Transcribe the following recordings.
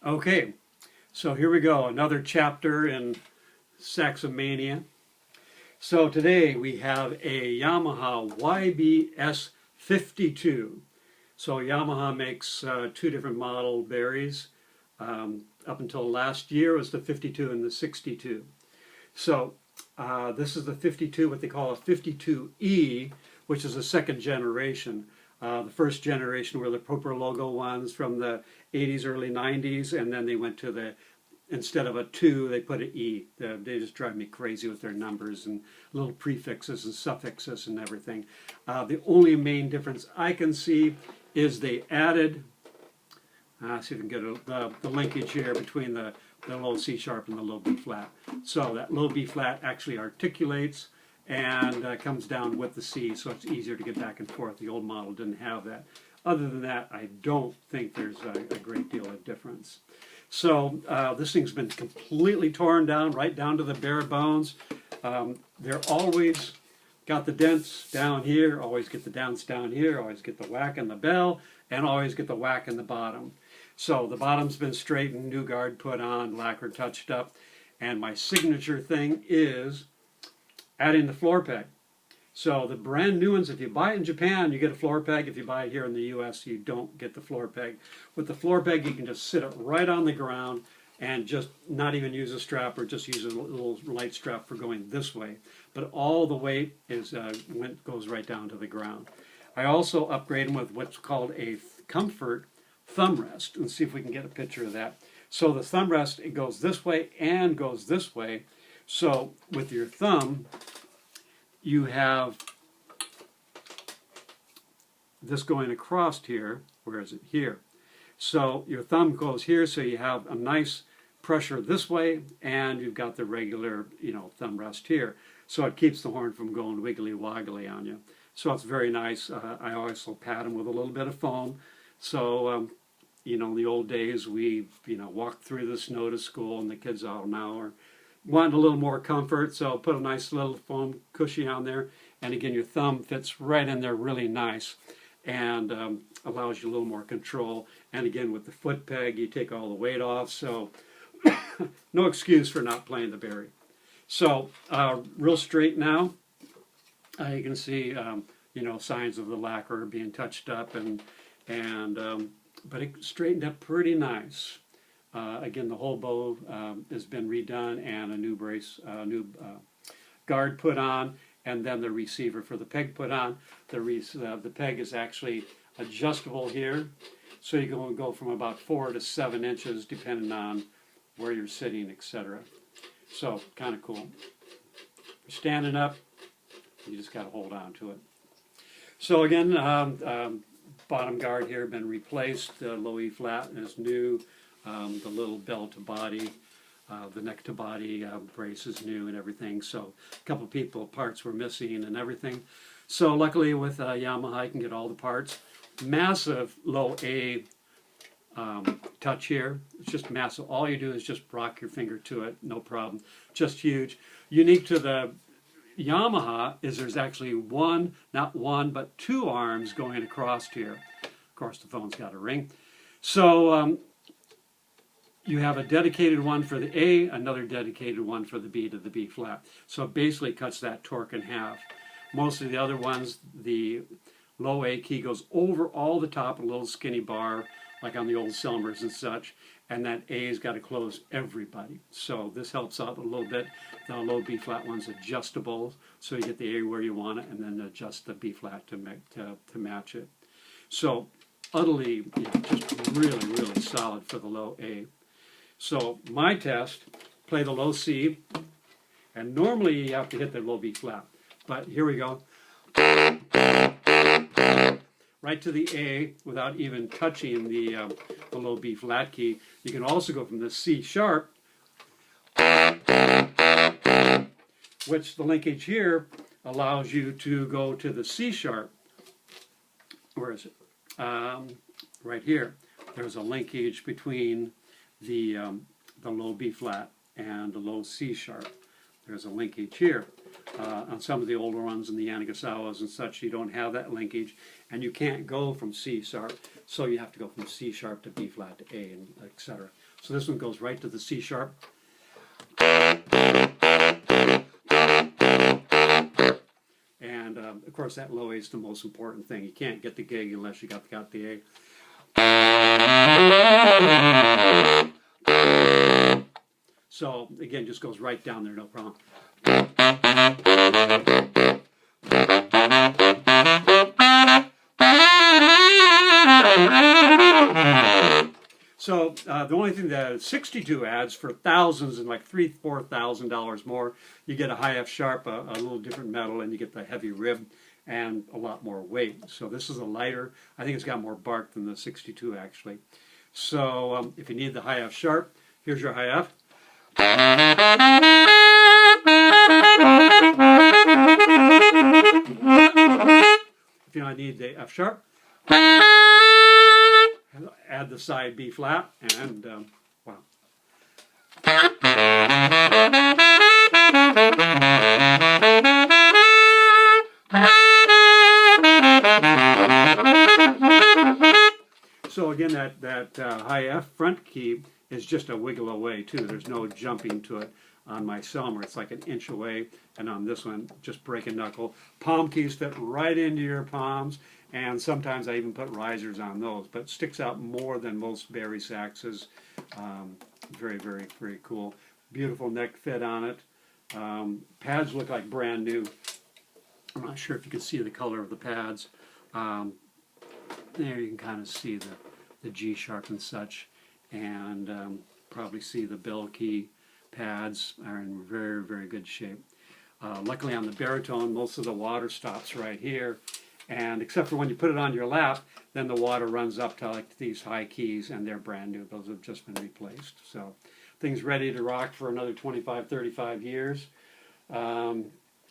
Okay, so here we go, another chapter in Saxomania. So today we have a Yamaha YBS-52. So Yamaha makes two different model Baris. Up until last year it was the 52 and the 62. So this is the 52, what they call a 52E, which is the second generation. The first generation were the proper logo ones from the 80s, early 90s, and then they went to the, instead of a 2, they put an E. They just drive me crazy with their numbers and little prefixes and suffixes and everything. The only main difference I can see is they added, see if we can get the linkage here between the low C sharp and the low B flat. So that low B flat actually articulates and comes down with the C, so it's easier to get back and forth. The old model didn't have that. Other than that, I don't think there's a great deal of difference. So this thing's been completely torn down, right down to the bare bones. They're always got the dents down here, always get the dents down here, always get the whack in the bell, and always get the whack in the bottom. So the bottom's been straightened, new guard put on, lacquer touched up, and my signature thing is adding the floor peg. So the brand new ones, if you buy it in Japan, you get a floor peg. If you buy it here in the US, you don't get the floor peg. With the floor peg, you can just sit it right on the ground and just not even use a strap, or just use a little light strap for going this way. But all the weight is goes right down to the ground. I also upgrade them with what's called a comfort thumb rest. Let's see if we can get a picture of that. So the thumb rest, it goes this way and goes this way. So with your thumb, you have this going across here. Where is it? Here. So your thumb goes here, so you have a nice pressure this way, and you've got the regular, thumb rest here. So it keeps the horn from going wiggly woggly on you. So it's very nice. I also pad them with a little bit of foam. So, in the old days, we, walked through the snow to school, and the kids all now are wanting a little more comfort, so put a nice little foam cushion on there, and again your thumb fits right in there really nice and allows you a little more control. And again with the foot peg, you take all the weight off, so no excuse for not playing the Bari. So real straight now. You can see signs of the lacquer being touched up, but it straightened up pretty nice. Again, the whole bow has been redone, and a new brace, new guard put on, and then the receiver for the peg put on. The peg is actually adjustable here, so you can go from about 4 to 7 inches depending on where you're sitting, etc. So kind of cool. You're standing up, you just got to hold on to it. So again, bottom guard here been replaced, low E flat is new. The little bell to body, the neck to body brace is new and everything. So a couple parts were missing and everything. So luckily with Yamaha, I can get all the parts. Massive low A touch here. It's just massive. All you do is just rock your finger to it, no problem. Just huge. Unique to the Yamaha is there's actually not one, but 2 arms going across here. Of course, the phone's got a ring. So you have a dedicated one for the A, another dedicated one for the B to the B flat. So it basically cuts that torque in half. Most of the other ones, the low A key goes over all the top, a little skinny bar, like on the old Selmers and such, and that A's got to close everybody. So this helps out a little bit. The low B flat one's adjustable, so you get the A where you want it, and then adjust the B flat to match it. So utterly, just really, really solid for the low A. So my test, play the low C, and normally you have to hit the low B flat, but here we go. Right to the A without even touching the low B flat key. You can also go from the C sharp, which the linkage here allows you to go to the C sharp. Where is it? Right here. There's a linkage between the low B flat and the low C sharp. there's a linkage here. On some of the older ones in the Yanagisawas and such, you don't have that linkage, and you can't go from C sharp, so you have to go from C sharp to B flat to A, and etc. So this one goes right to the C sharp. And of course that low A is the most important thing. You can't get the gig unless you got the A. So again, just goes right down there, no problem. So the only thing that 62 adds for thousands and like $3,000–4,000 more, you get a high F sharp, a little different metal, and you get the heavy rib and a lot more weight. So this is a lighter. I think it's got more bark than the 62 actually. So if you need the high F sharp, here's your high F. If you don't need the F sharp, add the side B flat, and wow. So again, that high F front key is just a wiggle away too. There's no jumping to it. On my Selmer, it's like an inch away, and on this one, just break a knuckle. Palm keys fit right into your palms, and sometimes I even put risers on those, but it sticks out more than most Bari saxes. Very, very, very cool. Beautiful neck fit on it. Pads look like brand new. I'm not sure if you can see the color of the pads. There you can kind of see the G sharp and such, and probably see the bell key pads are in very, very good shape. Luckily on the baritone, most of the water stops right here, and except for when you put it on your lap, then the water runs up to like these high keys, and they're brand new. Those have just been replaced. So things ready to rock for another 25–35 years.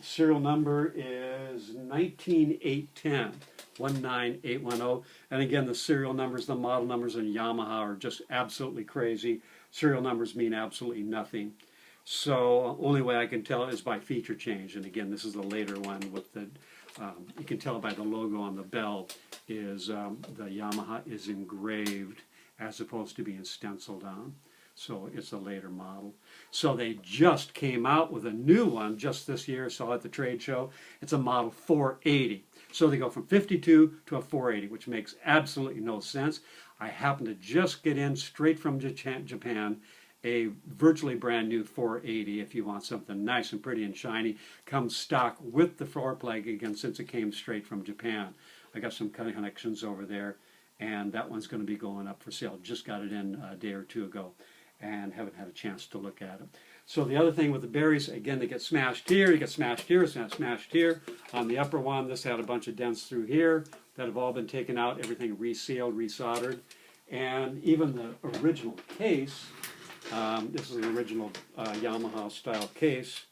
Serial number is 19810, 19810. And again, the serial numbers, the model numbers in Yamaha are just absolutely crazy. Serial numbers mean absolutely nothing. So only way I can tell is by feature change. And again, this is the later one with the, you can tell by the logo on the bell is the Yamaha is engraved as opposed to being stenciled on. So it's a later model. So they just came out with a new one just this year, saw at the trade show. It's a model 480. So they go from 52 to a 480, which makes absolutely no sense. I happen to just get in straight from Japan a virtually brand new 480 if you want something nice and pretty and shiny. Comes stock with the floor plug again since it came straight from Japan. I got some kind of connections over there, and that one's going to be going up for sale. Just got it in a day or two ago and haven't had a chance to look at it. So the other thing with the Baris, again, they get smashed here, you get smashed here, smashed here. On the upper one, this had a bunch of dents through here that have all been taken out, everything resealed, resoldered. And even the original case, this is an original Yamaha style case,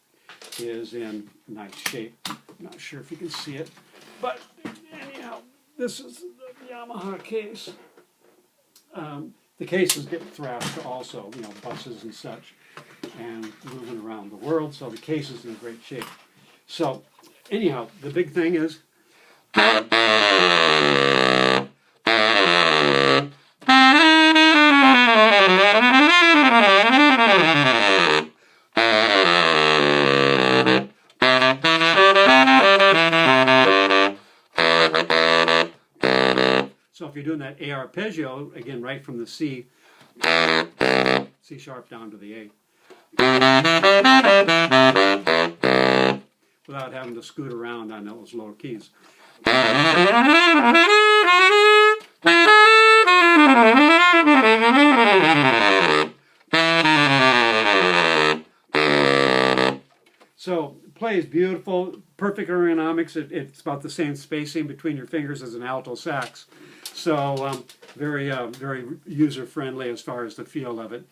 is in nice shape. I'm not sure if you can see it, but anyhow, this is the Yamaha case. The cases get thrashed also, you know, buses and such, and moving around the world, so the case is in great shape. So, anyhow, the big thing is, so if you're doing that A arpeggio, again, right from the C sharp down to the A, without having to scoot around on those lower keys. So plays beautiful, perfect ergonomics. It's about the same spacing between your fingers as an alto sax. So very user-friendly as far as the feel of it.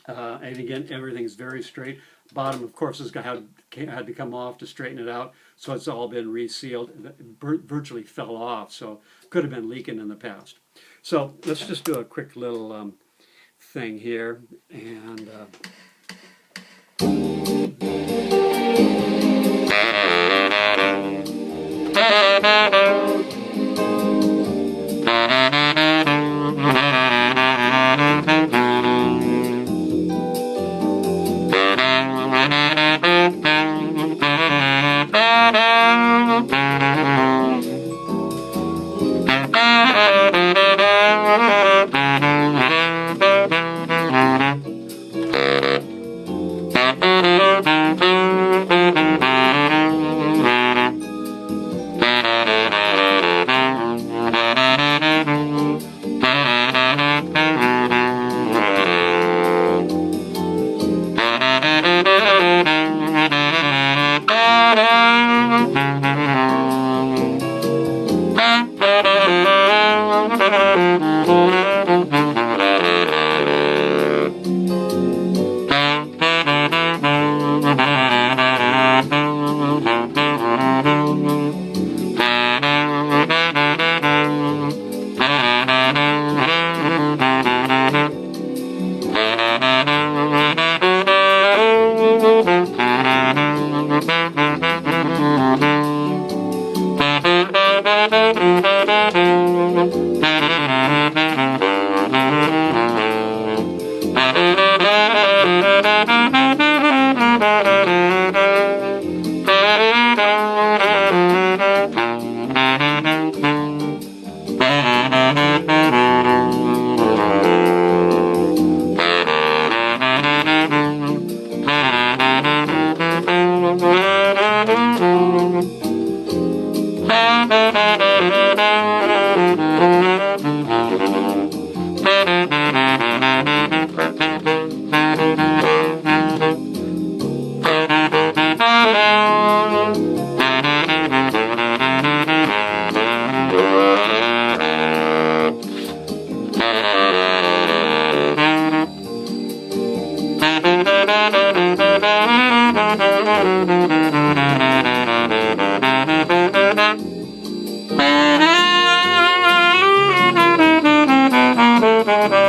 And again, everything's very straight. Bottom, of course, had to come off to straighten it out, so it's all been resealed. It virtually fell off, so could have been leaking in the past. So let's just do a quick little thing here, and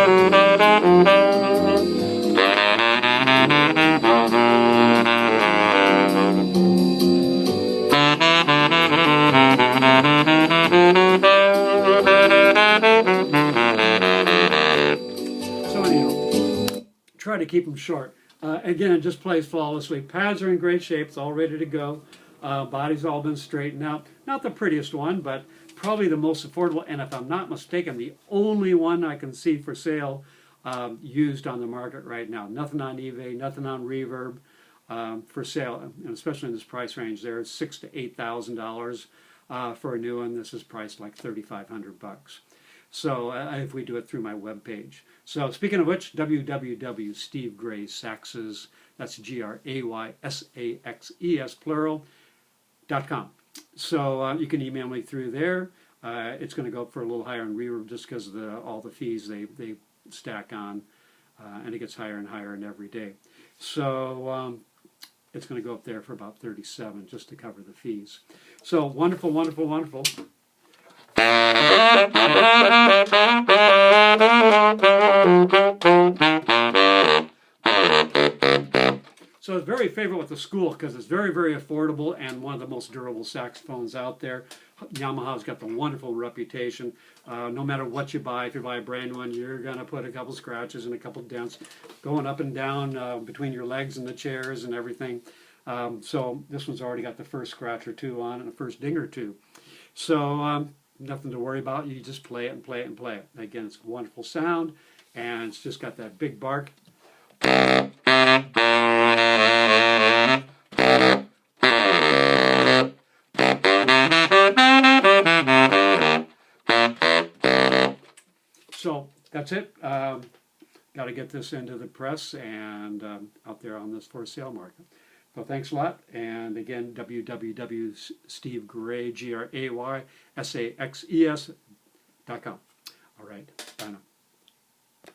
So anyhow, try to keep them short. Again, it just plays flawlessly. Pads are in great shape. It's all ready to go. Body's all been straightened out. Not the prettiest one, but probably the most affordable. And if I'm not mistaken, the only one I can see for sale used on the market right now. Nothing on eBay, nothing on Reverb for sale. And especially in this price range there, it's $6,000 to $8,000 for a new one. This is priced like $3,500. So if we do it through my webpage. So speaking of which, www.stevegraysaxes, that's GRAYSAXES plural.com. So you can email me through there. It's going to go up for a little higher on Reverb just because of all the fees they stack on, and it gets higher and higher in every day. So it's going to go up there for about $37 just to cover the fees. So wonderful, wonderful, wonderful. So it's very favorite with the school because it's very, very affordable and one of the most durable saxophones out there. Yamaha's got the wonderful reputation. No matter what you buy, if you buy a brand new one, you're going to put a couple scratches and a couple dents going up and down between your legs and the chairs and everything. So this one's already got the first scratch or two on it and the first ding or two. So nothing to worry about. You just play it and play it and play it. Again, it's a wonderful sound, and it's just got that big bark. So that's it. Got to get this into the press and out there on this for sale market. So thanks a lot. And again, www.stevegraysaxes.com. All right. Bye now.